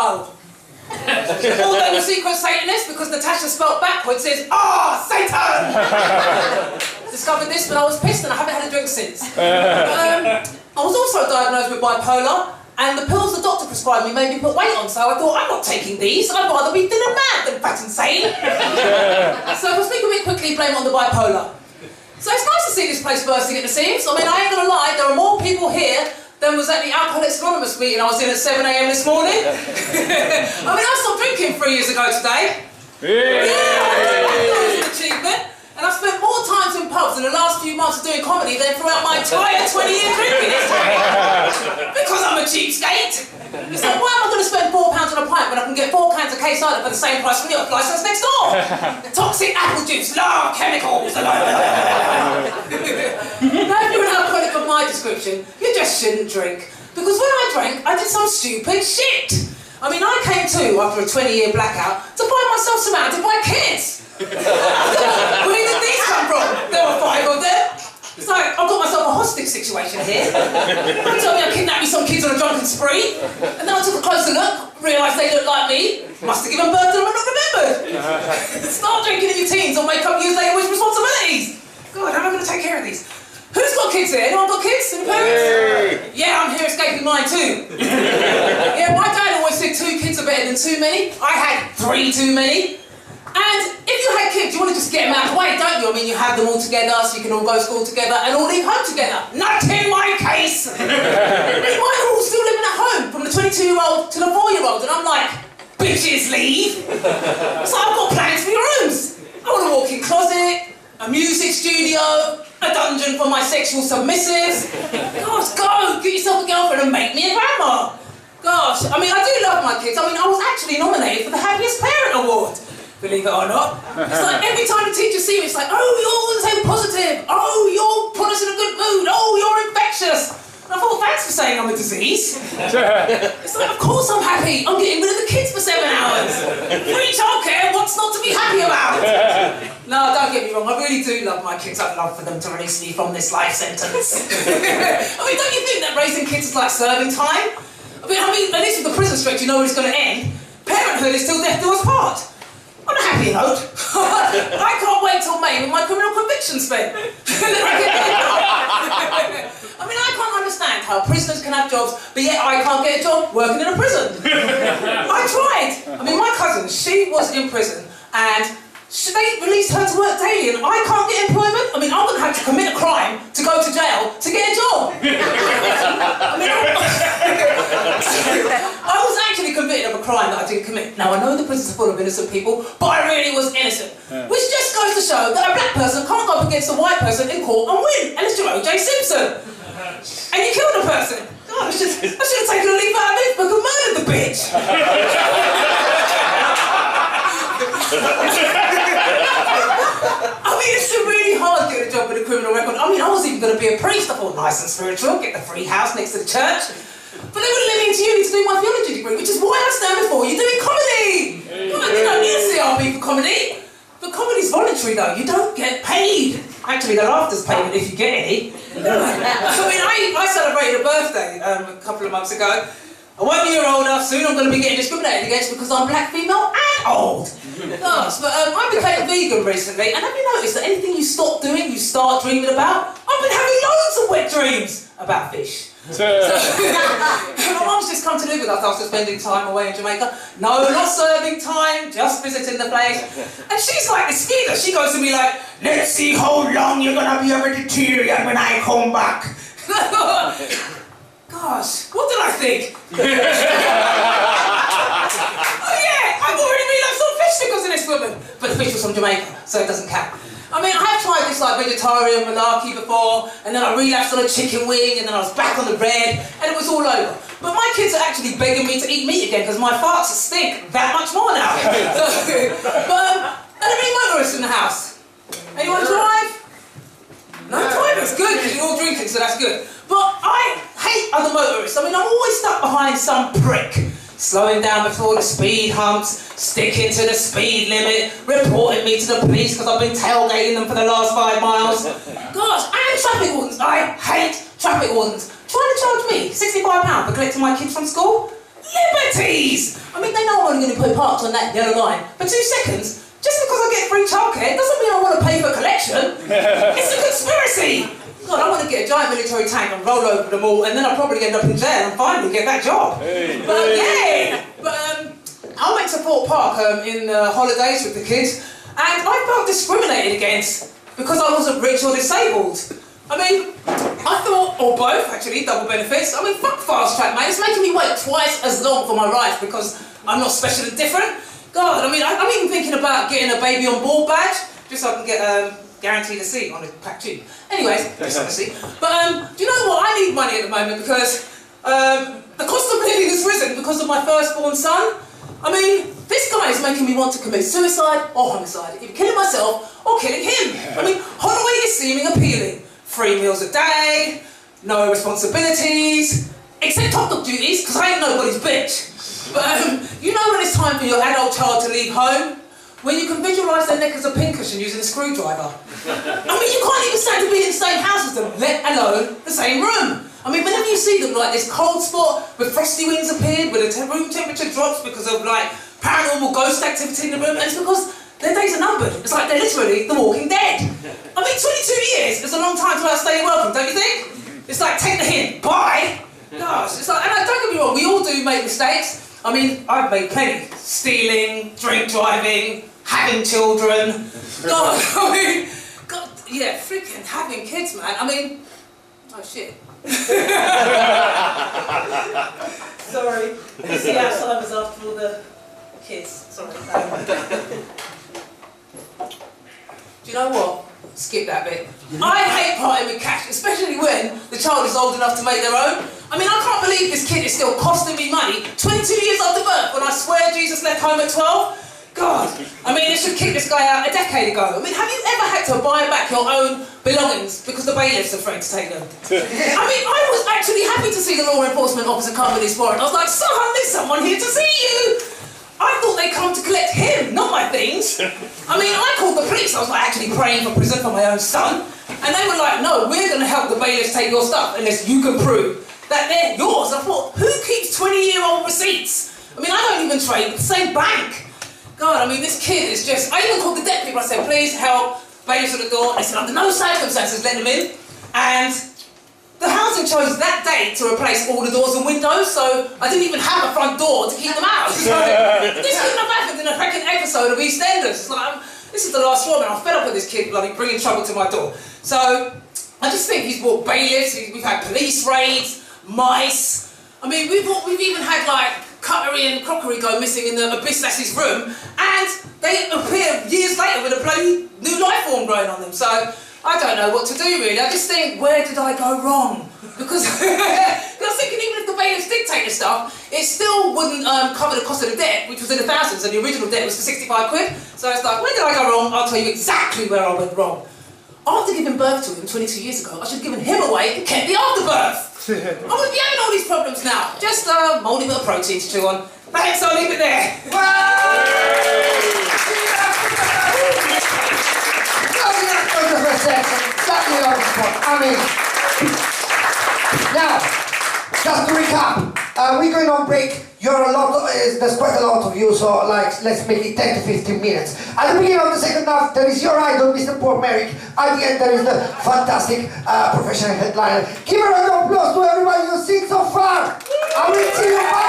child. Although the secret Satanist, because Natasha spelt backwards, says, Satan! Discovered this when I was pissed and I haven't had a drink since. I was also diagnosed with bipolar, and the pills the doctor prescribed me made me put weight on, so I thought, I'm not taking these, I'd rather be thin and mad than fat and sane. So if I speak a bit quickly, blame it on the bipolar. So it's nice to see this place bursting at the seams. I mean, I ain't gonna lie, there are more people here than was at the Alcoholics Anonymous meeting I was in at 7 AM this morning. I mean, I stopped drinking 3 years ago today. Yeah, that was an achievement. And I've spent more times in pubs in the last few months of doing comedy than throughout my entire 20-year drinking history. Because I'm a cheapskate. It's like, why am I going to spend £4 on a pint when I can get 4 cans of K-cider for the same price from the license next door? Toxic apple juice, love chemicals. Now, if you're an alcoholic of my description, you just shouldn't drink. Because when I drank, I did some stupid shit. I mean, I came to, after a 20-year blackout, to find myself surrounded by kids. Where did these come from? There were 5 of them. It's like, I've got myself a hostage situation here. They told me I kidnapped some kids on a drunken spree, and then I took a closer look, realised they looked like me, must have given birth to them and not remembered. Start drinking in your teens or wake up years later with responsibilities. God, how am I going to take care of these? Who's got kids here? Anyone got kids? Any parents? Hey. Yeah, I'm here escaping mine too. Yeah, my dad always said 2 kids are better than too many. I had 3 too many. And if you had kids, you want to just get them out of the way, don't you? I mean, you have them all together so you can all go to school together and all leave home together. Not in my case! Mine are all still living at home, from the 22-year-old to the 4-year-old, and I'm like, bitches leave! So I've got plans for your rooms. I want a walk-in closet, a music studio, a dungeon for my sexual submissives. Gosh, go! Get yourself a girlfriend and make me a grandma. Gosh, I mean, I do love my kids. I mean, I was actually nominated for the Happiest Parent Award. Believe it or not. It's like every time the teachers see me, it's like, oh, you're always so positive. Oh, you're put us in a good mood. Oh, you're infectious. And I thought, thanks for saying I'm a disease. It's like, of course I'm happy. I'm getting rid of the kids for 7 hours. Free childcare, what's not to be happy about? No, don't get me wrong. I really do love my kids. I'd love for them to release me from this life sentence. I mean, don't you think that raising kids is like serving time? I mean, at least with the prison stretch, you know where it's going to end. Parenthood is till death do us part. On a happy note, I can't wait till May with my criminal conviction spent. I mean, I can't understand how prisoners can have jobs, but yet I can't get a job working in a prison. I tried. I mean, my cousin, she was in prison, and they released her to work daily, and I can't get employment. I mean, I'm going to have to commit a crime to go to jail to get a job. I mean, I was actually convicted of a crime that I didn't commit. Now, I know the prisons are full of innocent people, but I really was innocent. Yeah. Which just goes to show that a black person can't go up against a white person in court and win, and it's your O.J. Simpson. And you killed a person. God, I should have taken a leaf out of this book and murdered the bitch. I mean, it's really hard to get a job with a criminal record. I mean, I was even going to be a priest. I thought, nice and spiritual, get the free house next to the church. But they wouldn't let me into uni to do my theology degree, which is why I stand before you doing comedy. God, you don't need a CRB for comedy. But comedy's voluntary, though. You don't get paid. Actually, the laughter's paid if you get any. I mean, I celebrated a birthday a couple of months ago. I won't be a year older, soon I'm going to be getting discriminated against because I'm black, female and old. Gosh, but I became vegan recently, and have you noticed that anything you stop doing, you start dreaming about? I've been having loads of wet dreams about fish. So, my mum's just come to live with us after spending time away in Jamaica. No, not serving time, just visiting the place. And she's like the skeezer. She goes to me like, let's see how long you're going to be a vegetarian when I come back. Gosh, what did I think? Oh yeah, I've already relapsed on fish because of this woman. But the fish was from Jamaica, so it doesn't count. I mean, I have tried this like vegetarian malarkey before, and then I relapsed on a chicken wing, and then I was back on the bread, and it was all over. But my kids are actually begging me to eat meat again because my farts stink that much more now. But are there any motorists in the house? Anyone drive? No drivers, good, because you're all drinking, so that's good. But I hate other motorists. I mean, I'm always stuck behind some prick, slowing down before the speed humps, sticking to the speed limit, reporting me to the police because I've been tailgating them for the last 5 miles. Gosh, and traffic wardens. I hate traffic wardens. Trying to charge me £65 for collecting my kids from school? Liberties! I mean, probably going to be parked on that yellow line for 2 seconds. Just because I get free childcare doesn't mean I want to pay for collection. It's a conspiracy. God, I want to get a giant military tank and roll over them all, and then I'll probably end up in jail and finally get that job. Hey. But yeah, I went to Port Park in the holidays with the kids, and I felt discriminated against because I wasn't rich or disabled. I mean, I thought, or both actually, double benefits. I mean, fuck fast track, mate. It's making me wait twice as long for my rides because I'm not special and different. God, I mean, I'm even thinking about getting a baby on board badge just so I can get guaranteed a seat on a pack tube. Anyways, just on a seat. But do you know what? I need money at the moment because the cost of living has risen because of my firstborn son. I mean, this guy is making me want to commit suicide or homicide, either killing myself or killing him. I mean, Holloway is seeming appealing. 3 meals a day, no responsibilities, except top dog duties, because I ain't nobody's bitch. But you know when it's time for your adult child to leave home? When you can visualise their neck as a pincushion using a screwdriver. I mean, you can't even stand to be in the same house as them, let alone the same room. I mean, whenever you see them like this cold spot with frosty winds appeared, where the room temperature drops because of like paranormal ghost activity in the room, and it's because their days are numbered. It's like they're literally the Walking Dead. I mean, 22 years is a long time to stay welcome, don't you think? It's like, take the hint, bye. Gosh, it's like, and don't get me wrong, we all do make mistakes. I mean, I've made plenty. Stealing, drink driving, having children. God, I mean, God, yeah, freaking having kids, man. I mean, oh shit. Sorry, it's the Alzheimer's after all the kids. Sorry. Do you know what? Skip that bit. I hate parting with cash, especially when the child is old enough to make their own. I mean, I can't believe this kid is still costing me money 22 years after birth when I swear Jesus left home at 12. God, I mean, they should kick this guy out a decade ago. I mean, have you ever had to buy back your own belongings because the bailiffs are afraid to take them? I mean, I was actually happy to see the law enforcement officer come with his warrant. I was like, son, there's someone here to see you. I thought they'd come to collect him, not my things. I mean, I called the police. I was like actually praying for prison for my own son. And they were like, no, we're going to help the bailiffs take your stuff unless you can prove that they're yours. I thought, who keeps 20-year-old receipts? I mean, I don't even trade with the same bank. God, I mean, this kid is just... I even called the deputy. I said, please help. Bailiffs at the door. They said, under no circumstances let them in. And the housing chose that day to replace all the doors and windows, so I didn't even have a front door to keep them out. So this couldn't have happened in a second episode of EastEnders. It's like, this is the last straw, man. I'm fed up with this kid bloody bringing trouble to my door. So I just think he's brought bailiffs. We've had police raids, mice. I mean, we've even had like cutlery and crockery go missing in the abyss that's his room, and they appear years later with a bloody new life form growing on them. So I don't know what to do really. I just think, where did I go wrong? Because I was thinking even if the bailiffs did take the stuff, it still wouldn't cover the cost of the debt, which was in the thousands, and the original debt was for 65 quid. So it's like, where did I go wrong? I'll tell you exactly where I went wrong. After giving birth to him 22 years ago, I should have given him away and kept the afterbirth. I wouldn't be having all these problems now. Just a mouldy bit of protein to chew on. Thanks, I'll leave it there. I mean, now, just to recap, we're going on break. There's quite a lot of you, so like, let's make it 10 to 15 minutes. At the beginning of the second half, there is your idol, Mr. Paul Merrick. At the end, there is the fantastic professional headliner. Give a round of applause to everybody you've seen so far. I will see you. Bye.